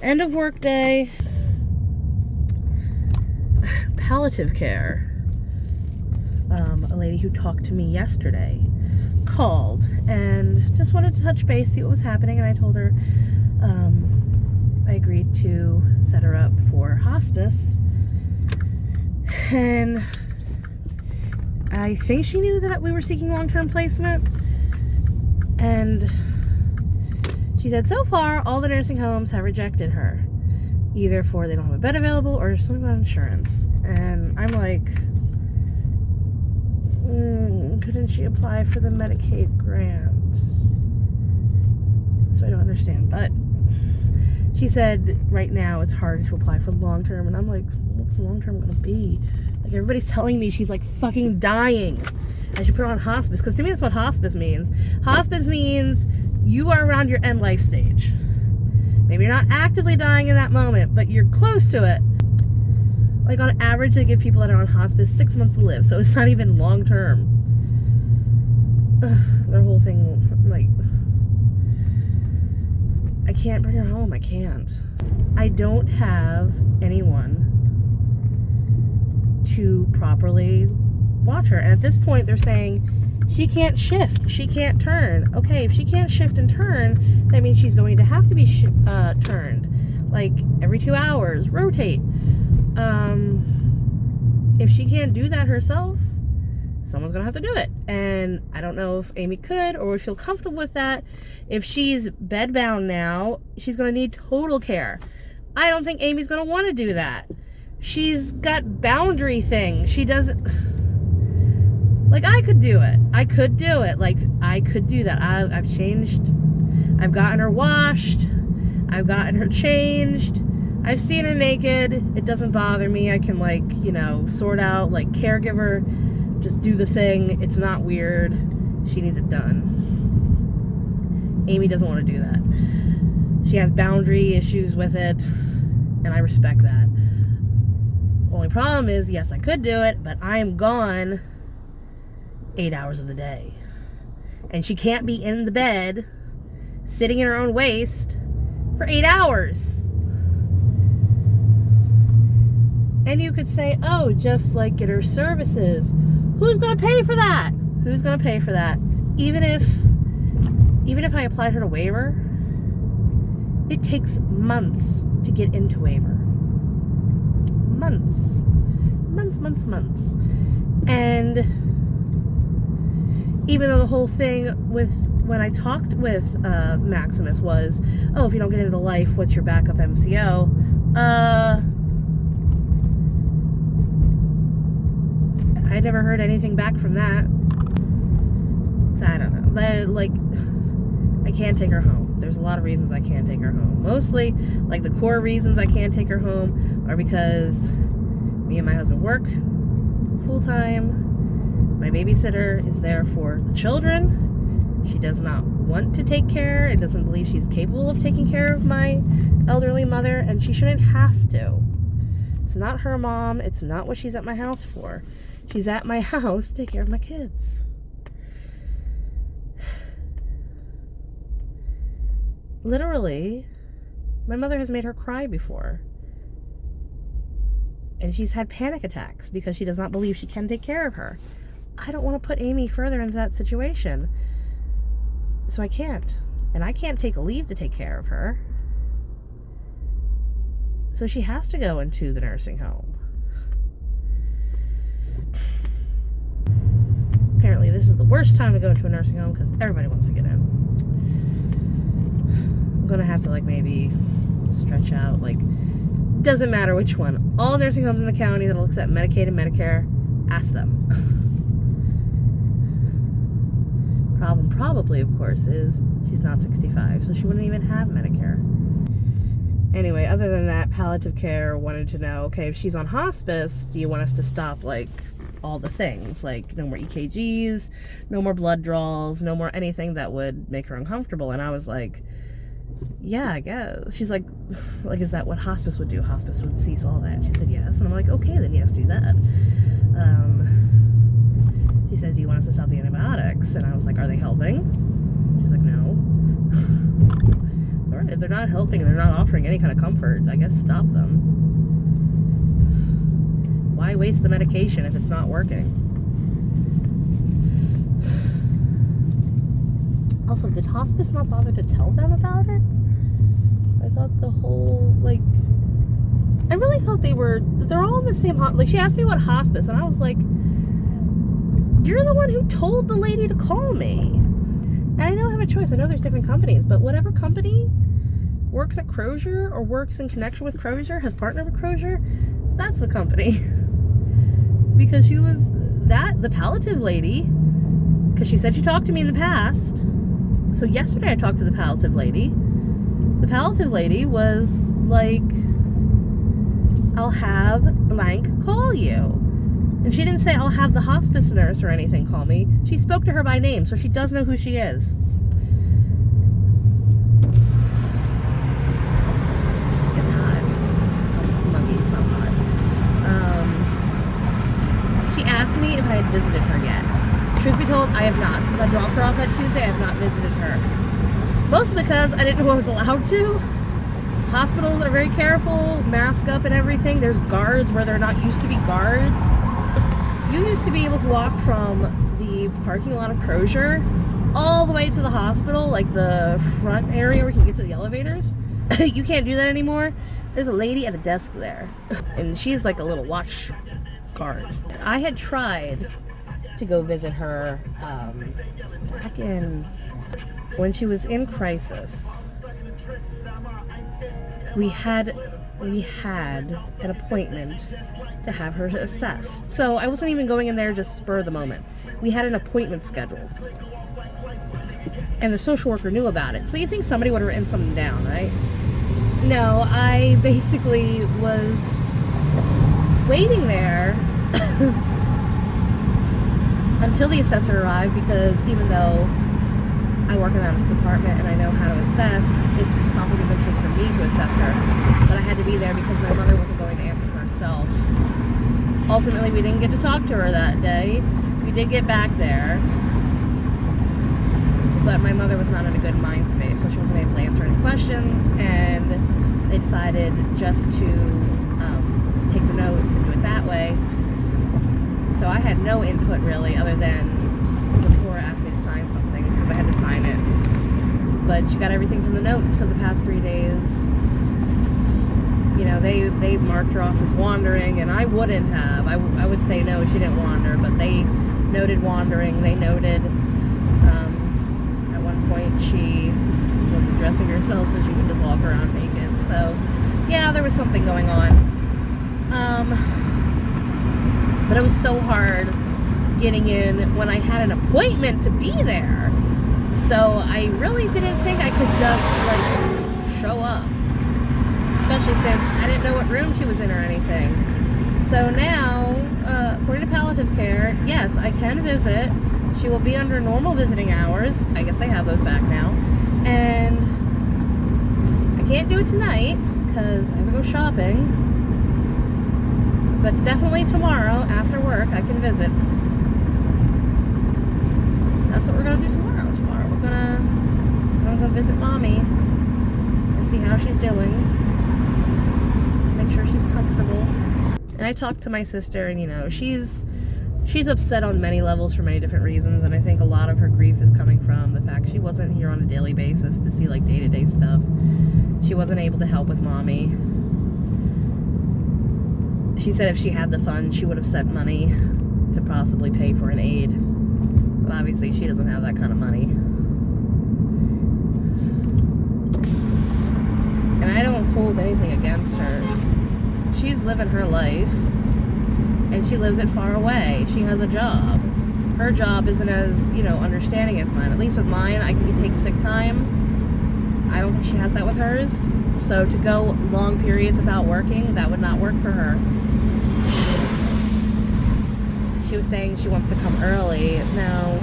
End of work day. Palliative care. A lady who talked to me yesterday called and just wanted to touch base, see what was happening, and I told her I agreed to set her up for hospice. And I think she knew that we were seeking long-term placement. And she said so far all the nursing homes have rejected her, either for they don't have a bed available or something about insurance. And I'm like, couldn't she apply for the Medicaid grants? So I don't understand. But she said right now it's hard to apply for long term, and I'm like, what's long term gonna be? Like, everybody's telling me she's like fucking dying. I should put her on hospice, because to me that's what hospice means. Hospice means you are around your end life stage. Maybe you're not actively dying in that moment, but you're close to it. Like, on average, they give people that are on hospice 6 months to live, so it's not even long term. Their whole thing, like, I can't bring her home. I can't. I don't have anyone to properly watch her. And at this point, they're saying she can't shift. She can't turn. Okay, if she can't shift and turn, that means she's going to have to be turned. Like, every 2 hours, rotate. If she can't do that herself, someone's gonna have to do it. And I don't know if Amy could or would feel comfortable with that. If she's bedbound now, she's gonna need total care. I don't think Amy's gonna want to do that. She's got boundary things. She doesn't, like, I could do it. I could do it. Like, I could do that. I've changed. I've gotten her washed. I've gotten her changed. I've seen her naked. It doesn't bother me. I can, like, you know, sort out, like, caregiver, just do the thing. It's not weird. She needs it done. Amy doesn't want to do that. She has boundary issues with it, and I respect that. Only problem is, yes, I could do it, but I am gone 8 hours of the day. And she can't be in the bed, sitting in her own waste, for 8 hours. And you could say, oh, just like get her services. Who's going to pay for that? Who's going to pay for that? Even if I applied her to waiver, it takes months to get into waiver. Months. And even though the whole thing with when I talked with Maximus was, oh, if you don't get into life, what's your backup MCO? I never heard anything back from that. So I don't know. Like, I can't take her home. There's a lot of reasons I can't take her home. Mostly, like, the core reasons I can't take her home are because me and my husband work full-time. My babysitter is there for the children. She does not want to take care and doesn't believe she's capable of taking care of my elderly mother, and she shouldn't have to. It's not her mom. It's not what she's at my house for. She's at my house to take care of my kids. Literally, my mother has made her cry before. And she's had panic attacks because she does not believe she can take care of her. I don't want to put Amy further into that situation. So I can't. And I can't take a leave to take care of her. So she has to go into the nursing home. Apparently this is the worst time to go into a nursing home because everybody wants to get in. I'm gonna have to, like, maybe stretch out, like, doesn't matter which one. All nursing homes in the county that'll accept Medicaid and Medicare, ask them. Problem probably, of course, is she's not 65, so she wouldn't even have Medicare. Anyway, other than that, palliative care wanted to know, okay, if she's on hospice, do you want us to stop, like, all the things? Like, no more EKGs, no more blood draws, no more anything that would make her uncomfortable. And I was like, yeah, I guess. She's like, is that what hospice would do? Hospice would cease all that. She said yes. And I'm like, okay, then yes, do that. She said, do you want us to stop the antibiotics? And I was like, are they helping? She's like, no. All right, they're not helping, they're not offering any kind of comfort, I guess stop them. Why waste the medication if it's not working? Also, did Hospice not bother to tell them about it? I thought the whole, like, I really thought they're all in the same, like, she asked me what Hospice, and I was like, you're the one who told the lady to call me. And I know I have a choice. I know there's different companies, but whatever company works at Crozier or works in connection with Crozier, has partnered with Crozier, that's the company. Because she was the palliative lady, because she said she talked to me in the past. So yesterday I talked to the palliative lady. The palliative lady was like, I'll have blank call you. And she didn't say, I'll have the hospice nurse or anything call me. She spoke to her by name, so she does know who she is. It's hot. It's muggy, it's not hot. She asked me if I had visited her yet. Truth be told, I have not. Since I dropped her off that Tuesday, I have not visited her. Mostly because I didn't know I was allowed to. Hospitals are very careful, mask up and everything. There's guards where there not used to be guards. You used to be able to walk from the parking lot of Crozier all the way to the hospital, like the front area where you can get to the elevators. You can't do that anymore. There's a lady at a desk there, and she's like a little watch guard. I had tried to go visit her back in when she was in crisis. We had an appointment to have her assessed. So I wasn't even going in there just spur of the moment. We had an appointment scheduled. And the social worker knew about it. So you think somebody would have written something down, right? No, I basically was waiting there until the assessor arrived, because even though I work in that department and I know how to assess, it's conflict of interest for me to assess her. But I had to be there because my mother wasn't going to answer for herself. Ultimately, we didn't get to talk to her that day. We did get back there, but my mother was not in a good mind space, so she wasn't able to answer any questions, and they decided just to take the notes and do it that way. So I had no input really, other than Sephora asked me to sign something because I had to sign it. But she got everything from the notes of the past 3 days. You know, they marked her off as wandering, and I wouldn't have. I would say no, she didn't wander, but they noted wandering. They noted at one point she wasn't dressing herself so she could just walk around naked. So yeah, there was something going on. But it was so hard getting in when I had an appointment to be there. So I really didn't think I could just like show up. Especially since I didn't know what room she was in or anything. So now, according to palliative care, yes, I can visit. She will be under normal visiting hours. I guess they have those back now. And I can't do it tonight because I have to go shopping. But definitely tomorrow after work I can visit. That's what we're gonna do tomorrow. We're gonna go visit Mommy and see how she's doing. Make sure she's comfortable. And I talked to my sister, and you know, she's upset on many levels for many different reasons, and I think a lot of her grief is coming from the fact she wasn't here on a daily basis to see like day-to-day stuff. She wasn't able to help with Mommy. She said if she had the funds, she would have sent money to possibly pay for an aid. But obviously she doesn't have that kind of money. And I don't hold anything against her. She's living her life, and she lives it far away. She has a job. Her job isn't as, you know, understanding as mine. At least with mine, I can take sick time. I don't think she has that with hers. So to go long periods without working, that would not work for her. She was saying she wants to come early. Now,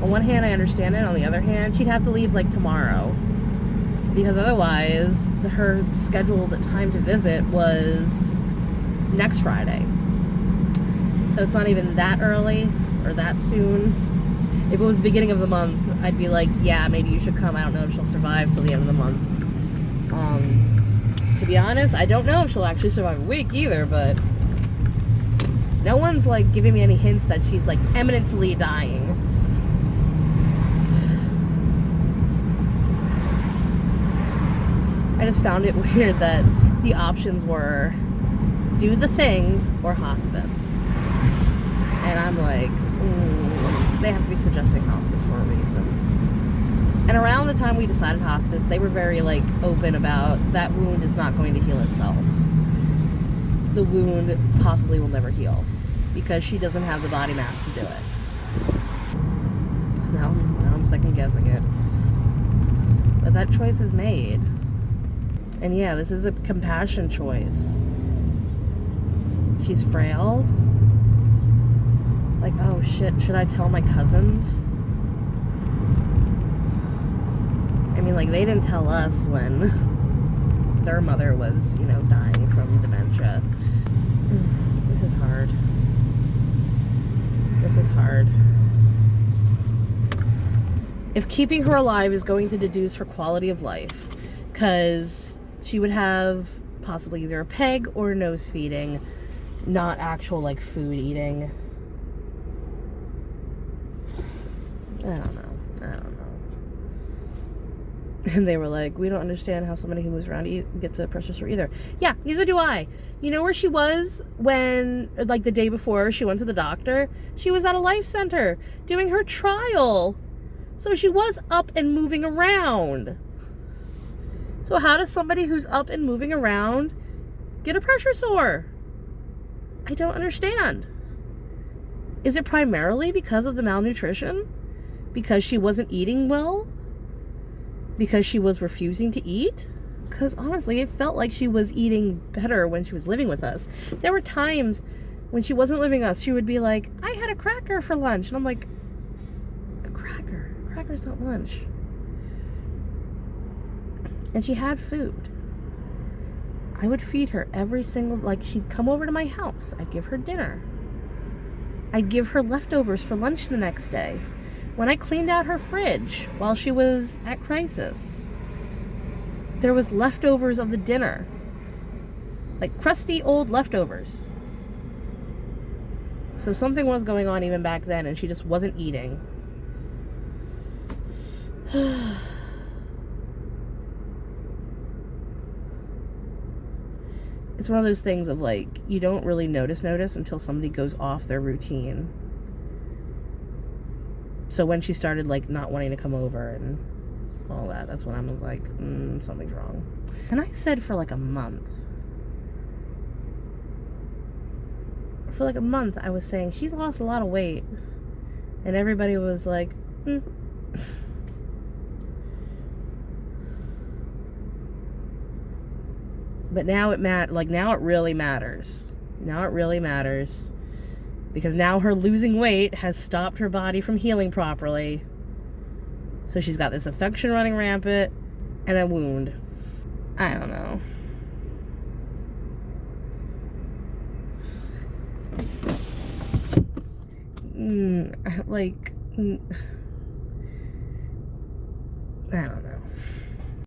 on one hand, I understand it. On the other hand, she'd have to leave like tomorrow, because otherwise her scheduled time to visit was next Friday. So it's not even that early or that soon. If it was the beginning of the month, I'd be like, yeah, maybe you should come. I don't know if she'll survive till the end of the month. To be honest, I don't know if she'll actually survive a week either, but no one's like giving me any hints that she's like imminently dying. I just found it weird that the options were do the things or hospice. And I'm like, they have to be suggesting hospice for a reason. And around the time we decided hospice, they were very like open about that wound is not going to heal itself. The wound possibly will never heal because she doesn't have the body mass to do it. Now I'm second guessing it. But that choice is made. And yeah, this is a compassion choice. She's frail. Like, oh shit, should I tell my cousins? I mean, like, they didn't tell us when their mother was, you know, dying from dementia. This is hard. This is hard. If keeping her alive is going to deduce her quality of life, because she would have possibly either a peg or nose feeding, not actual, like, food eating. I don't know. And they were like, we don't understand how somebody who moves around gets a pressure sore either. Yeah, neither do I. You know where she was when, like, the day before she went to the doctor? She was at a life center doing her trial. So she was up and moving around. So how does somebody who's up and moving around get a pressure sore? I don't understand. Is it primarily because of the malnutrition? Because she wasn't eating well? Because she was refusing to eat? Because honestly, it felt like she was eating better when she was living with us. There were times when she wasn't living with us, she would be like, I had a cracker for lunch. And I'm like, a cracker? A cracker's not lunch. And she had food. I would feed her every single, like, she'd come over to my house. I'd give her dinner. I'd give her leftovers for lunch the next day. When I cleaned out her fridge while she was at crisis, there was leftovers of the dinner. Like crusty old leftovers. So something was going on even back then and she just wasn't eating. It's one of those things of like, you don't really notice until somebody goes off their routine. So when she started like not wanting to come over and all that, that's when I was like, something's wrong. And I said for like a month. For like a month, I was saying, she's lost a lot of weight. And everybody was like, But now now it really matters. Now it really matters. Because now her losing weight has stopped her body from healing properly. So she's got this infection running rampant and a wound. I don't know. I don't know.